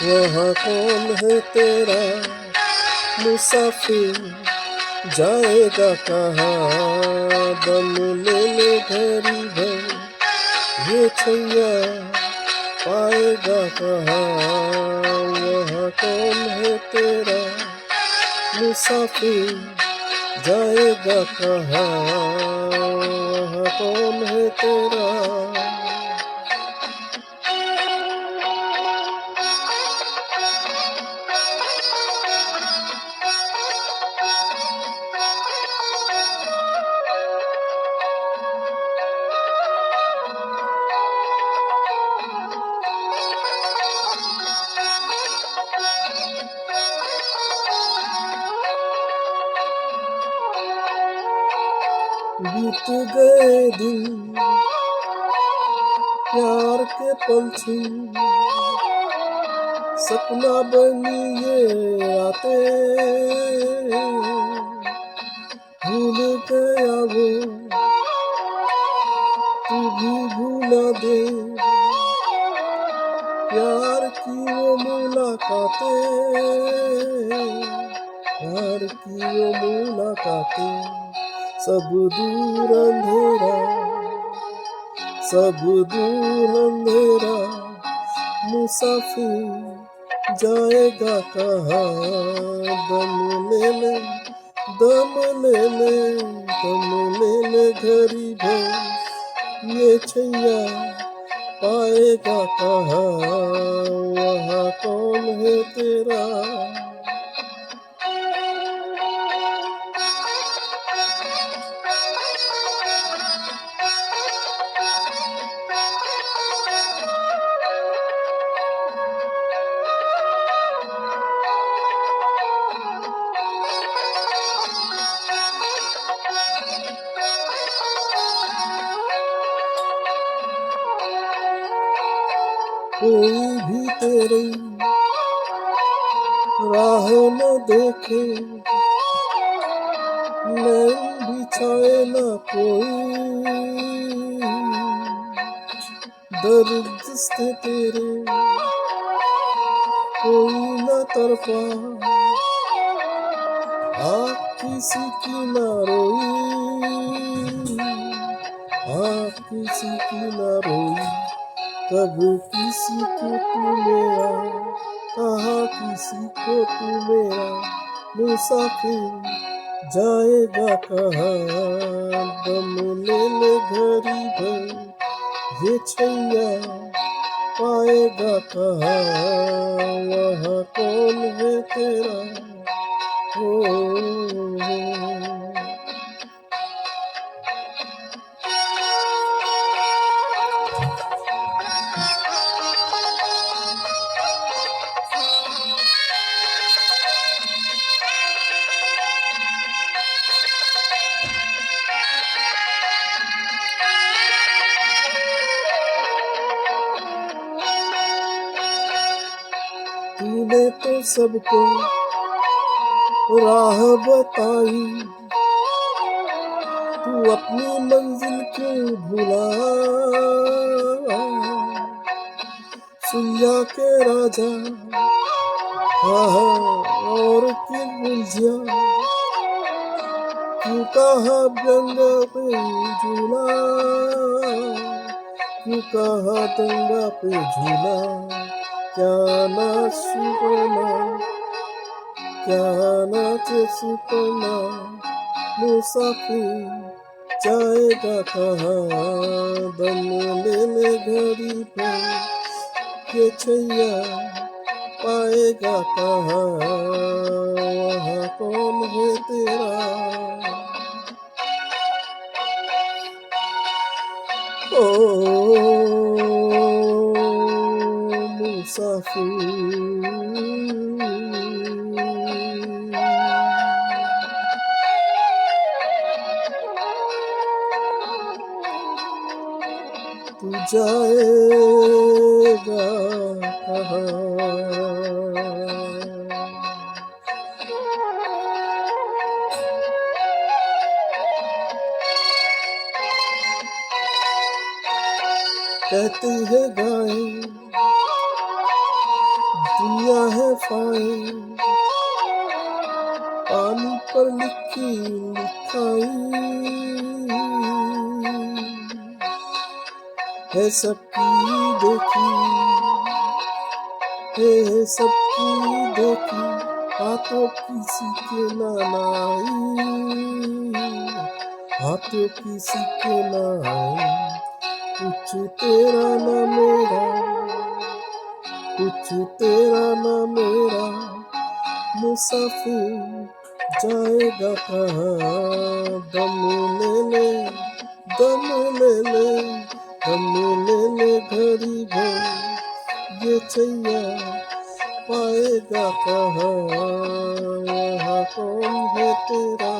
वहाँ कौन है तेरा मुसाफिर, जाएगा कहाँ, दम ले ले घड़ी भर, ये छैया पाएगा कहाँ। वहाँ कौन है तेरा मुसाफिर, जाएगा कहाँ, वहाँ कौन है तेरा। बीत गए दिन प्यार के पल छीन, सपना बनी ये आते, भूल गया वो तू भी भूला दे, प्यार की वो मुलाकातें, प्यार की वो मुलाकातें, सब दूर अंधेरा, सब दूर अंधेरा, मुसाफिर जाएगा कहाँ, दम ले ले, दम ले ले, दम ले ले घड़ी भर, ये छैया पाएगा कहाँ। वहाँ कौन है तेरा। कोई भी तेरी राह न देखे, नैन बिछाए न कोई, दर्द से तेरे कोई न तरफा, आँख किसी की न रोई, आँख किसी की न रोई, कब किसी को तू मेरा, कहा किसी को तू मेरा, मुसाफिर जाएगा कहाँ, दम ले ले घड़ी भर, ये छैया पाएगा कहाँ। वहाँ कौन है तेरा, तूने तो सबको राह बताई, तू अपनी मंजिल क्यों भुला, सुइया के राजा और की गुंजिया, क्यों कहा व्यंग पे झूला, क्यों कहा दंगा पे झूला, क्या नाच सुना, क्या नाच सुना, मुसाफिर जाएगा कहाँ, दम ले ले घड़ी पर, ये छैया पाएगा कहाँ। वहाँ कौन है तेरा, ओ मुसाफिर। तू जाएगा कहाँ। कहती है गाय दुनिया है फाइन, पानी पर लिखी लिखाई है सबकी देखी, है सबकी देखी, हाथों किसी के ना आई, हाथों किसी के ना आई। कुछ तेरा ना मेरा, कुछ तेरा ना मेरा, मुसाफिर जाएगा कहाँ। दम ले ले, दम ले ले, दम ले ले घड़ी भर, ये छैया पाएगा कहाँ। यहाँ कौन है तेरा।